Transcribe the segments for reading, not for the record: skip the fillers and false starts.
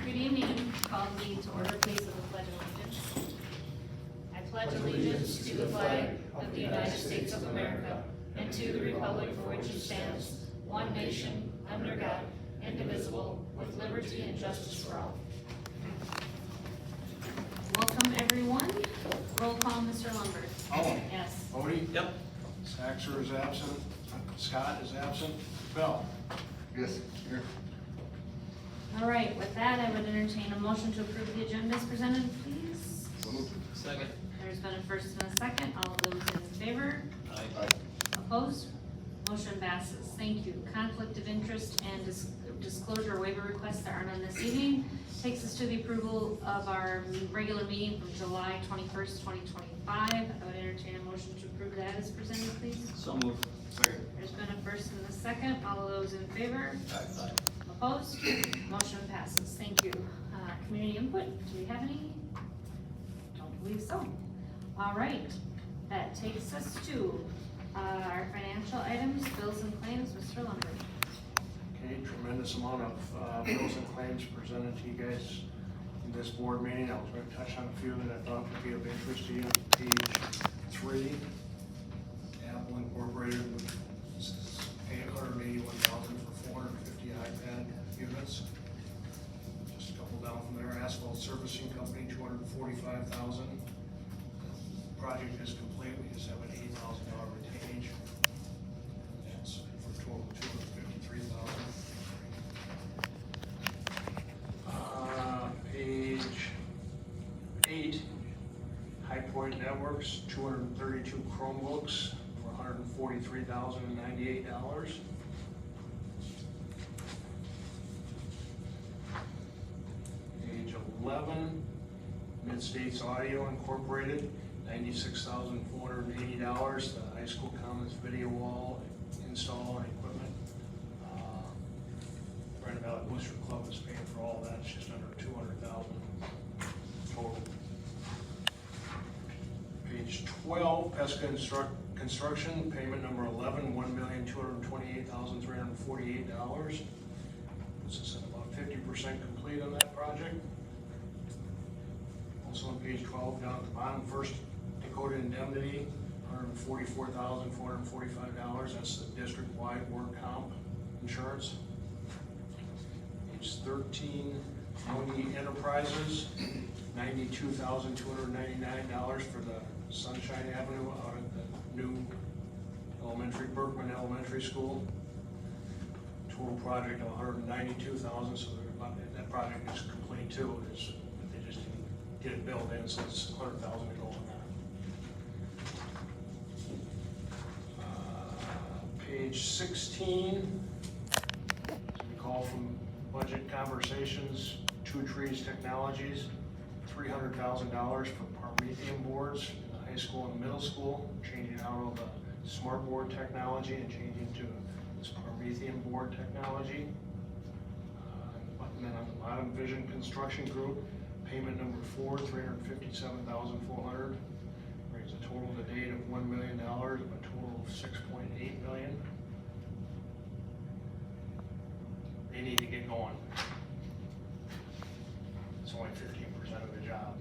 Good evening. Call the meeting to order, please, with the pledge of allegiance. I pledge allegiance to the flag of the United States of America and to the republic for which it stands, one nation, under God, indivisible, with liberty and justice for all. Welcome, everyone. Roll call, Mr. Lundberg. Owen. Yes. Bodie. Yep. Saxer is absent. Scott is absent. Bell. Yes, here. All right, with that, I would entertain a motion to approve the agenda as presented, please. So moved. Second. There's been a first and a second. All of those in favor? Aye. Opposed? Motion passes. Thank you. Conflict of interest and disclosure waiver requests that aren't on this evening takes us to the approval of our regular meeting from July 21st, 2025. I would entertain a motion to approve that as presented, please. So moved. Second. There's been a first and a second. All of those in favor? Aye. Opposed? Motion passes. Thank you. Community input, do we have any? Don't believe so. All right, that takes us to our financial items, bills and claims. Mr. Lundberg. Okay, tremendous amount of bills and claims presented to you guys in this board meeting. I was going to touch on a few that I thought would be of interest to you. Page 3, Apple Incorporated, this is $881,000 for 450 iPad units. Just a couple down from there. Asphalt Servicing Company, $245,000. Project is complete. We just have an $8,000 retainage. That's for a total of $253,000. Page 8, High Point Networks, 232 Chromebooks for $143,098. Page 11, Mid-States Audio Incorporated, $96,480. The high school commons video wall install and equipment. Brandon Valley Booster Club is paying for all that. It's just under $200,000 total. Page 12, Pesca Construction, payment number 11, $1,228,348. This is about 50% complete on that project. Also on page 12, down at the bottom, First Dakota Indemnity, $144,445. That's the district-wide work comp insurance. Page 13, Tony Enterprises, $92,299 for the Sunshine Avenue out at the new Berkman Elementary School. Total project of $192,000, so that project is complete too. They just didn't get it built in, so it's $100,000 to go on that. Page 16, as we recall from budget conversations, Two Trees Technologies, $300,000 for Promethean boards in the high school and middle school, changing out all the smart board technology and changing to this Promethean board technology. And then on the bottom, Vision Construction Group, payment number 4, $357,400, brings a total to date of $1 million, of a total of $6.8 million. They need to get going. It's only 15% of the job.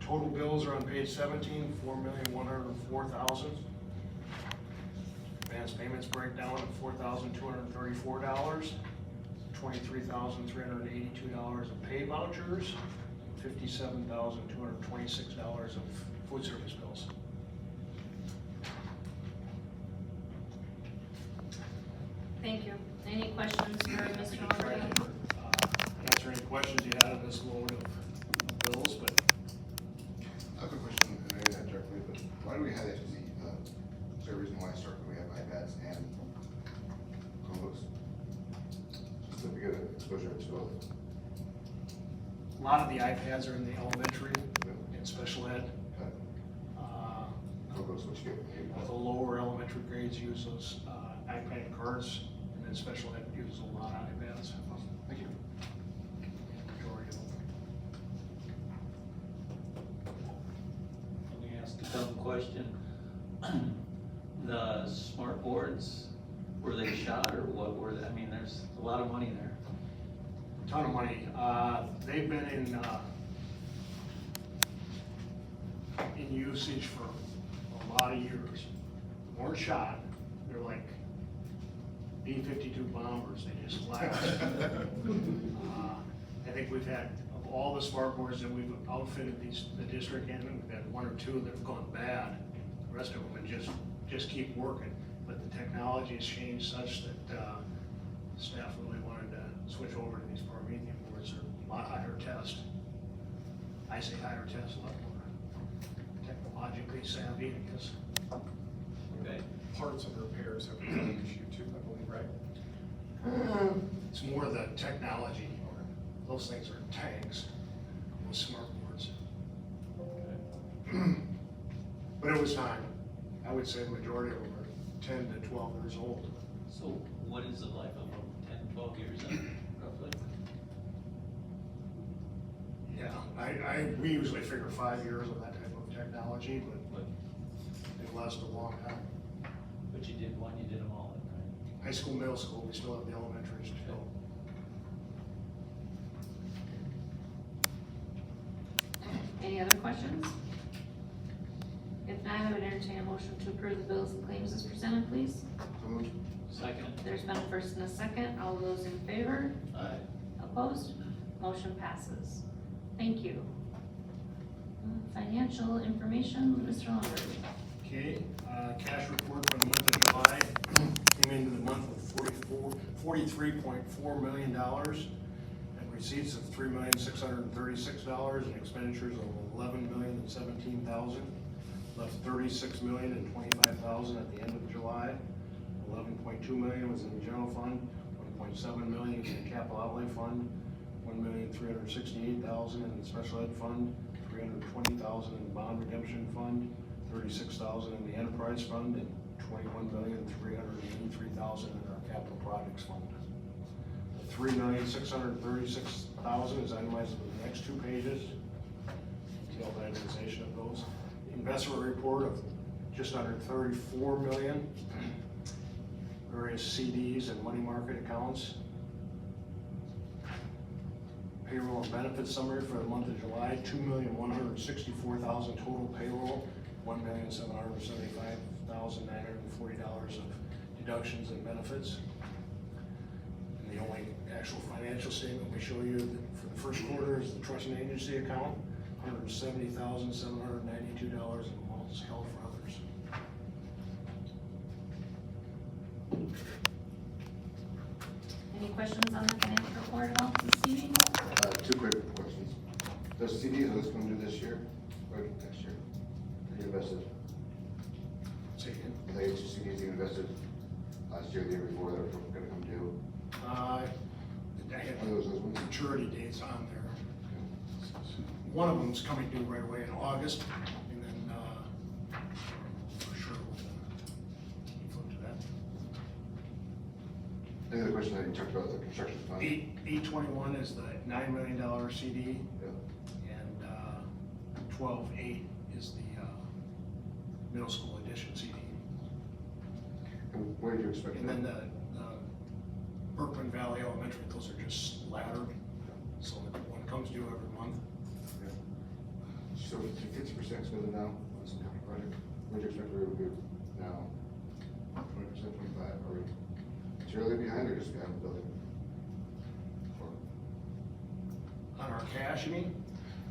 Total bills are on page 17, $4,104,000. Advance payments break down at $4,234, $23,382 of pay vouchers, $57,226 of food service bills. Thank you. Any questions for Mr. Lundberg? Answer any questions you had on this load of bills, but I have a question, and maybe not directly, but why do we have HZ? Is there a reason why historically we have iPads and Chromebooks? Just to get exposure to both. a lot of the iPads are in the elementary and special ed. Chromebooks, which get The lower elementary grades use those iPad cards, and then special ed uses a lot of iPads. Thank you. Majority of them. Let me ask a dumb question. The smart boards, were they shot or what were they? I mean, there's a lot of money there. ton of money. They've been in usage for a lot of years. Weren't shot, they're like B-52 bombers, they just last. I think we've had, of all the smart boards that we've outfitted the district in, we've had one or two that have gone bad. The rest of them would just keep working. But the technology has changed such that staff really wanted to switch over to these Promethean boards. They're a lot higher test. I say higher test, a lot more technologically savvy, I guess. Okay. Parts and repairs have become an issue too, I believe, right? It's more the technology. Those things are tanks, those smart boards. Okay. But it was time. I would say the majority of them are 10 to 12 years old. So what is the life of them, 10, 12 years then, roughly? Yeah, we usually figure 5 years of that type of technology, but it lasts a long time. But you did one, you did them all, right? High school, middle school, we still have the elementaries to go. Any other questions? If not, I would entertain a motion to approve the bills and claims as presented, please. So moved. Second? There's been a first and a second. All those in favor? Aye. Opposed? Motion passes. Thank you. Financial information, Mr. Lomberg. Okay, cash report for the month of July came into the month with $43.4 million, and receipts of $3,636,000, and expenditures of $11,017,000. Left $36,025,000 at the end of July. $11.2 million was in the general fund, $1.7 million was in the capital outlay fund, $1,368,000 in the special ed fund, $320,000 in the bond redemption fund, $36,000 in the enterprise fund, and $21,383,000 in our capital projects fund. The $3,636,000 is itemized in the next two pages. Detailed itemization of those. Investment report of just under $34 million. Various CDs and money market accounts. Payroll and benefits summary for the month of July, $2,164,000 total payroll, $1,775,940 of deductions and benefits. And the only actual financial statement we show you for the first quarter is the trust and agency account, $170,792 in amounts held for others. Any questions on the financial report at all this evening? Two quick questions. Those CDs, are those going to do this year or next year? Are you invested? Say again. Are they CDs you invested last year, the year before, that are going to come due? I have Are those ones? maturity dates on there. One of them's coming due right away in August, and then, for sure, we'll flip to that. Any other question that you talked about, the construction fund? 821 is the $9 million CD, Yeah. and 12.8 is the middle school edition CD. And what did you expect? And then the Berkman Valley Elementary, those are just laddered, so that one comes due every month. So 50% spending now on some kind of project, what do you expect we would do now? 20%, 25, are we materially behind or just behind the building? On our cash, you mean?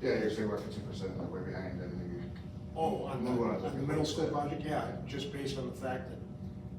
Yeah, you're saying about 50% like way behind anything. Oh, on Move on. the middle school project, yeah, just based on the fact that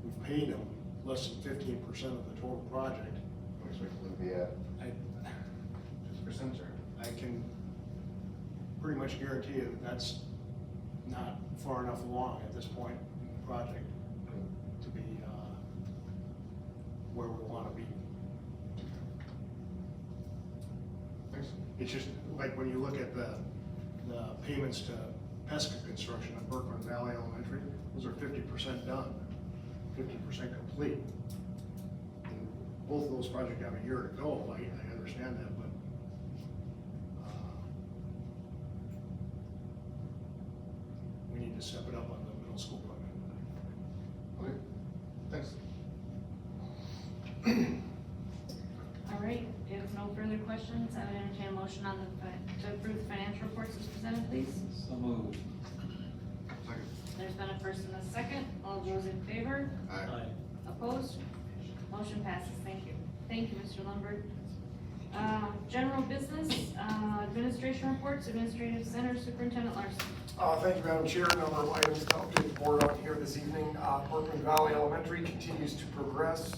we've paid them less than 15% of the total project. What do you expect it to be at? I 50% or? I can pretty much guarantee you that that's not far enough along at this point in the project to be where we want to be. Thanks. It's just like when you look at the payments to Pesca Construction at Berkman Valley Elementary, those are 50% done, 50% complete. And both of those projects have a year to go, I understand that, but we need to step it up on the middle school project. Okay, thanks. All right, if no further questions questions? I would entertain a motion on to approve the financial reports as presented, please. So moved. Second. There's been a first and a second. All those in favor? Aye. Opposed? Motion passes. Thank you. Thank you, Mr. Lundberg. General business, administration reports, Administrative Center Superintendent Larson. Thank you, Madam Chair. A number of items to update the board on here this evening. Portland Valley Elementary continues to progress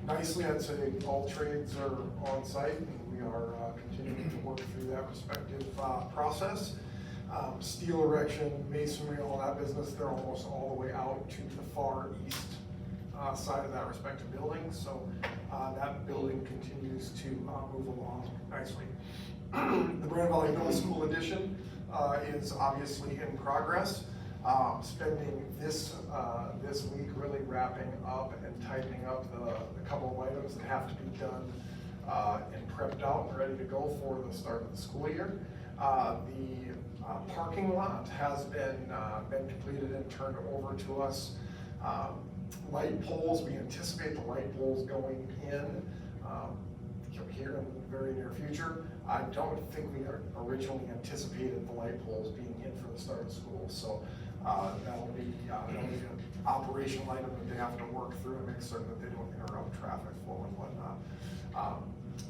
nicely. I'd say all trades are on site, and we are continuing to work through that respective process. Steel erection, masonry, all that business, they're almost all the way out to the far east side of that respective building. So that building continues to move along nicely. The Brandon Valley Middle School addition is obviously in progress. Spending this week really wrapping up and tightening up the couple of items that have to be done and prepped out and ready to go for the start of the school year. The parking lot has been completed and turned over to us. Light poles, we anticipate the light poles going in here in the very near future. I don't think we originally anticipated the light poles being in for the start of school, so that'll be an operational item that they have to work through and make certain that they don't interrupt traffic flow and whatnot.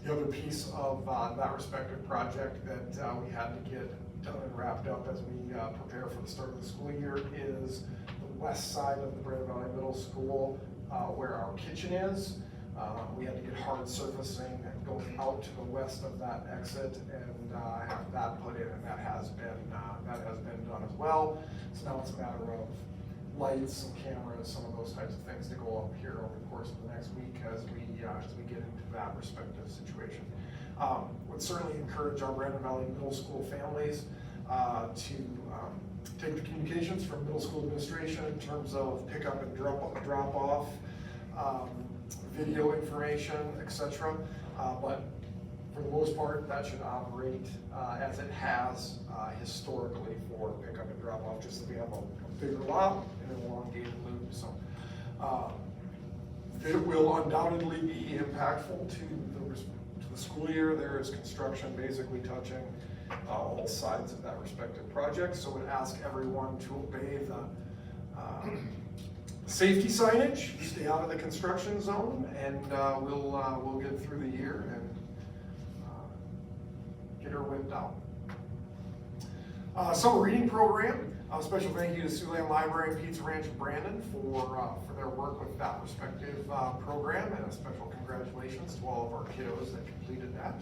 The other piece of that respective project that we had to get done and wrapped up as we prepare for the start of the school year is the west side of the Brandon Valley Middle School where our kitchen is. We had to get hard surfacing and go out to the west of that exit and have that put in, and that has been done as well. So now it's a matter of lights, some cameras, some of those types of things to go up here over the course of the next week as we get into that respective situation. Would certainly encourage our Brandon Valley Middle School families to take the communications from middle school administration in terms of pick up and drop off, video information, etc. But for the most part, that should operate as it has historically for pick up and drop off, just that we have a bigger lot and an elongated loop. So it will undoubtedly be impactful to the school year. There is construction basically touching all sides of that respective project. So would ask everyone to obey the safety signage, stay out of the construction zone, and we'll get through the year and get her whipped out. Summer reading program. A special thank you to Siouxland Library and Pizza Ranch of Brandon for their work with that respective program, and a special congratulations to all of our kiddos that completed that.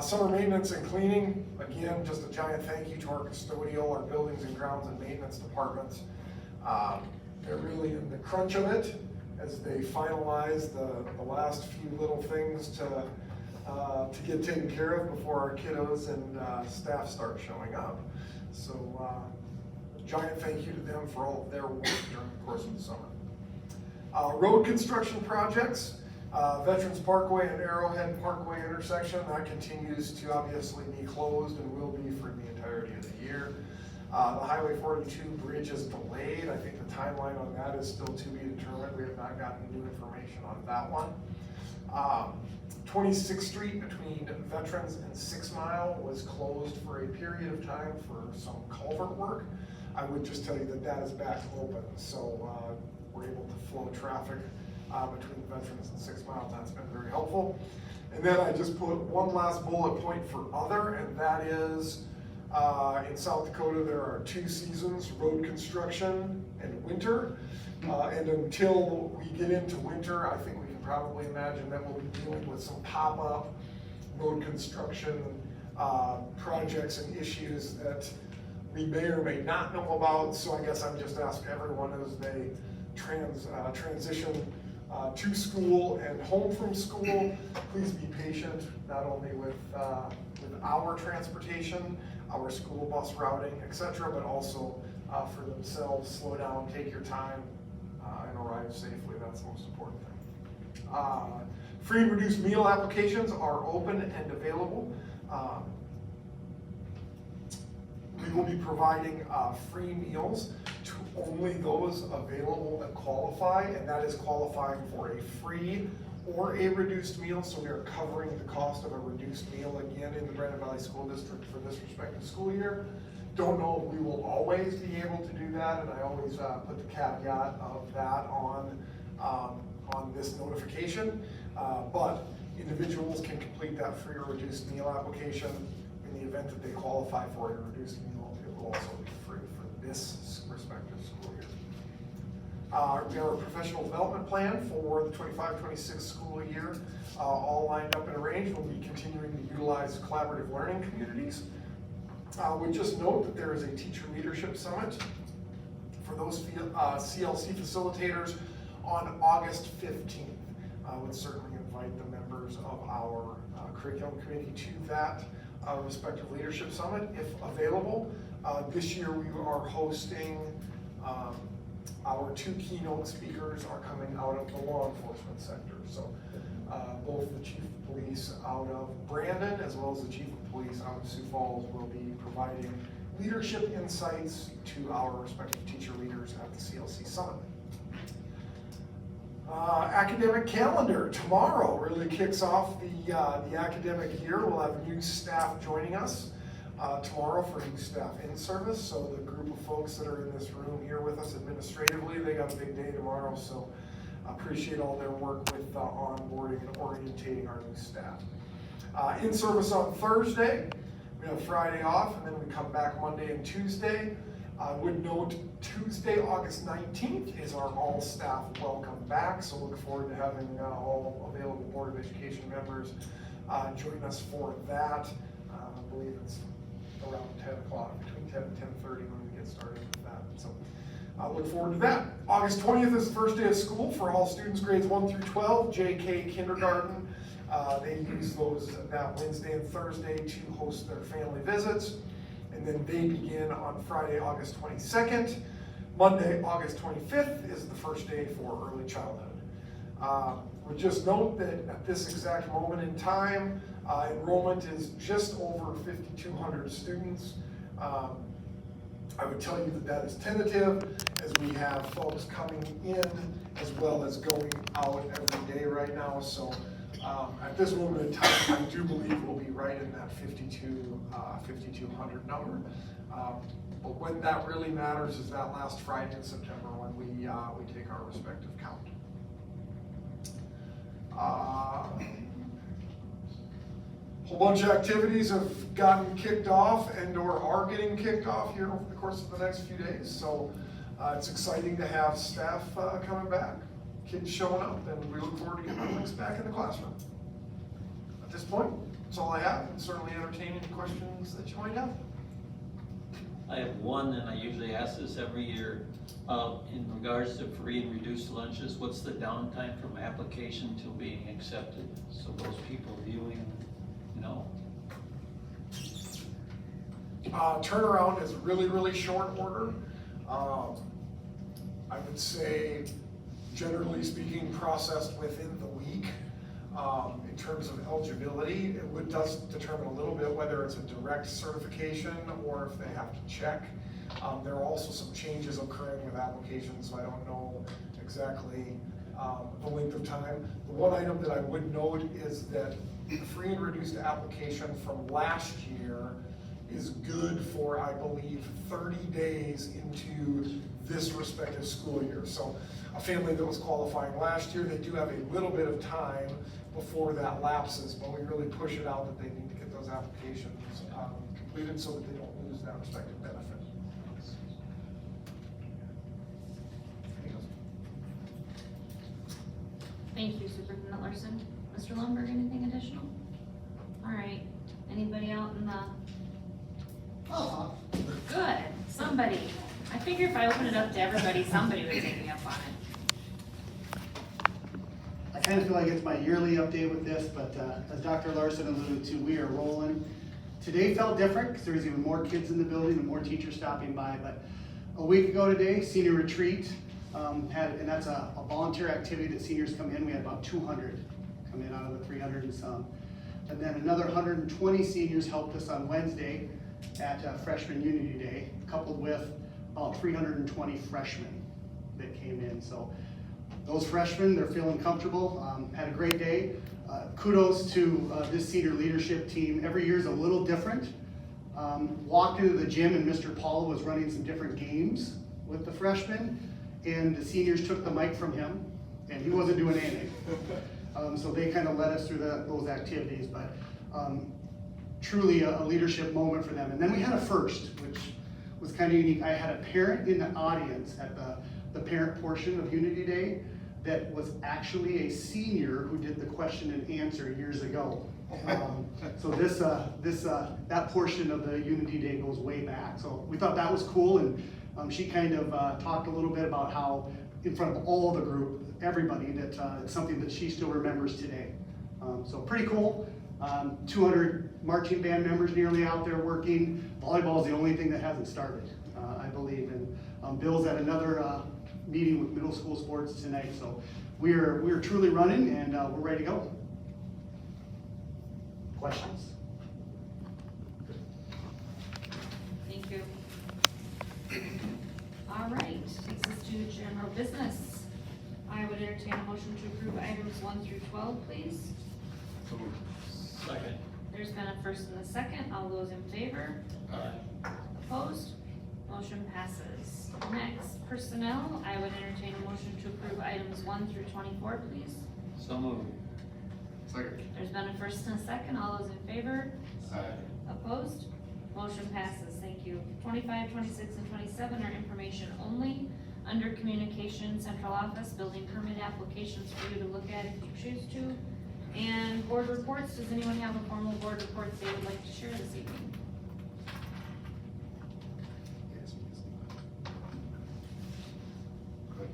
Summer maintenance and cleaning, again, just a giant thank you to our custodial, our buildings and grounds and maintenance departments. They're really in the crunch of it as they finalize the last few little things to get taken care of before our kiddos and staff start showing up. So giant thank you to them for all of their work during the course of the summer. Road construction projects, Veterans Parkway and Arrowhead Parkway intersection, that continues to obviously be closed and will be for the entirety of the year. The Highway 42 bridge is delayed. I think the timeline on that is still to be determined. We have not gotten new information on that one. 26th Street between Veterans and 6 Mile was closed for a period of time for some culvert work. I would just tell you that that is back open, so we're able to flow traffic between Veterans and 6 Mile. That's been very helpful. And then I just put one last bullet point for other, and that is in South Dakota there are 2 seasons, road construction and winter. And until we get into winter, I think we can probably imagine that we'll be dealing with some pop-up road construction projects and issues that we may or may not know about. So I guess I'm just asking everyone as they transition to school and home from school, please be patient, not only with our transportation, our school bus routing, etc., but also for themselves. Slow down, take your time, and arrive safely. That's the most important thing. Free and reduced meal applications are open and available. We will be providing free meals to only those available that qualify, and that is qualifying for a free or a reduced meal, so we are covering the cost of a reduced meal again in the Brandon Valley School District for this respective school year. Don't know if we will always be able to do that, and I always put the caveat of that on this notification. But individuals can complete that free or reduced meal application. In the event that they qualify for a reduced meal, it will also be free for this respective school year. We have a professional development plan for the 25-26 school year, all lined up and arranged. We'll be continuing to utilize collaborative learning communities. We just note that there is a teacher leadership summit for those CLC facilitators on August 15th. I would certainly invite the members of our curriculum committee to that respective leadership summit if available. This year we are hosting our 2 keynote speakers are coming out of the law enforcement sector. So both the chief of police out of Brandon as well as the chief of police out of Sioux Falls will be providing leadership insights to our respective teacher leaders at the CLC Summit. Academic calendar tomorrow really kicks off the academic year. We'll have new staff joining us tomorrow for new staff in service. So the group of folks that are in this room here with us administratively, they got a big day tomorrow. So I appreciate all their work with onboarding and orientating our new staff. In service on Thursday, we have Friday off, and then we come back Monday and Tuesday. I would note Tuesday, August 19th is our all staff welcome back. So look forward to having all available Board of Education members join us for that. I believe it's around 10 o'clock, between 10 and 10:30 when we get started with that. So I look forward to that. August 20th is the first day of school for all students grades 1 through 12, JK kindergarten. They use that Wednesday and Thursday to host their family visits. And then they begin on Friday, August 22nd. Monday, August 25th is the first day for early childhood. We'll just note that at this exact moment in time, enrollment is just over 5,200 students. I would tell you that that is tentative, as we have folks coming in as well as going out every day right now. So at this moment in time, I do believe we'll be right in that 5,200 number. But when that really matters is that last Friday in September when we take our respective count. Whole bunch of activities have gotten kicked off and/or are getting kicked off here over the course of the next few days. So it's exciting to have staff coming back, kids showing up, and we look forward to getting our links back in the classroom. At this point, that's all I have, and certainly entertain any questions that you might have. I have one, and I usually ask this every year. In regards to free and reduced lunches, what's the downtime from application to being accepted? So those people viewing, Turnaround is really, really short order. I would say, generally speaking, processed within the week. In terms of eligibility, it does determine a little bit whether it's a direct certification or if they have to check. There are also some changes occurring with applications, so I don't know exactly the length of time. The one item that I would note is that the free and reduced application from last year is good for, I believe, 30 days into this respective school year. So a family that was qualifying last year, they do have a little bit of time before that lapses, but we really push it out that they need to get those applications completed so that they don't lose that respective benefit. Thank you, Superintendent Larson. Mr. Lundberg, anything additional? All right, anybody out in the? Good, somebody. I figure if I open it up to everybody, somebody would take me up on it. I kind of feel like it's my yearly update with this, but as Dr. Larson alluded to, we are rolling. Today felt different because there was even more kids in the building and more teachers stopping by, but a week ago today, senior retreat, and that's a volunteer activity that seniors come in. We had about 200 come in out of the 300 and some. And then another 120 seniors helped us on Wednesday at Freshman Unity Day, coupled with about 320 freshmen that came in. So those freshmen, they're feeling comfortable, had a great day. Kudos to this senior leadership team. Every year is a little different. Walked into the gym and Mr. Paul was running some different games with the freshmen, and the seniors took the mic from him, and he wasn't doing anything. So they kind of led us through those activities, but truly a leadership moment for them. And then we had a first, which was kind of unique. I had a parent in the audience at the parent portion of Unity Day that was actually a senior who did the question and answer years ago. So that portion of the Unity Day goes way back. So we thought that was cool, and she kind of talked a little bit about how in front of all the group, everybody, that it's something that she still remembers today. So pretty cool. 200 marching band members nearly out there working. Volleyball is the only thing that hasn't started, I believe. And Bill's at another meeting with middle school sports tonight. So we're truly running, and we're ready to go. Questions? Thank you. All right, takes us to general business. I would entertain a motion to approve items 1 through 12, please. So moved. Second. There's been a first and a second. All those in favor? Aye. Opposed? Motion passes. Next, personnel. I would entertain a motion to approve items 1 through 24, please. So moved. Second. There's been a first and a second. All those in favor? Aye. Opposed? Motion passes. Thank you. 25, 26, and 27 are information only. Under communication, central office, building permit applications for you to look at if you choose to. And board reports. Does anyone have a formal board report they would like to share this evening? Good.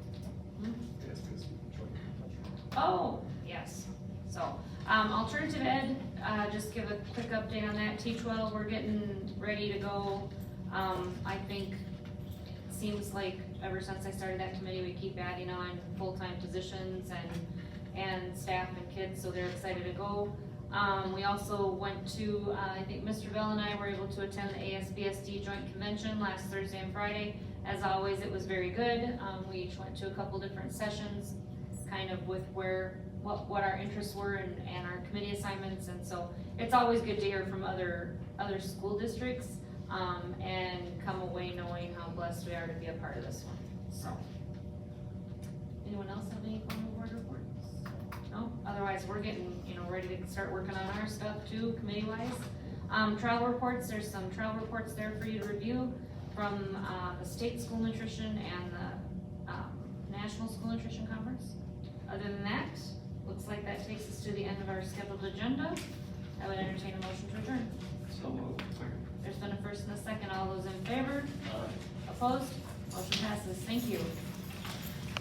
Oh, yes. So, alternative ed, just give a quick update on that. Teach Well, we're getting ready to go. I think, seems like ever since I started that committee, we keep adding on full-time positions and staff and kids, so they're excited to go. We also went to, I think Mr. Bell and I were able to attend the ASBSD joint convention last Thursday and Friday. As always, it was very good. We each went to a couple different sessions, kind of with what our interests were and our committee assignments, and so it's always good to hear from other school districts, and come away knowing how blessed we are to be a part of this one, so. Anyone else have any formal board reports? No? Otherwise, we're getting, ready to start working on our stuff too, committee-wise. Travel reports, there's some travel reports there for you to review from, the State School Nutrition and the National School Nutrition Conference. Other than that, looks like that takes us to the end of our scheduled agenda. I would entertain a motion to adjourn. So moved. There's been a first and a second. All those in favor? Aye. Opposed? Motion passes. Thank you.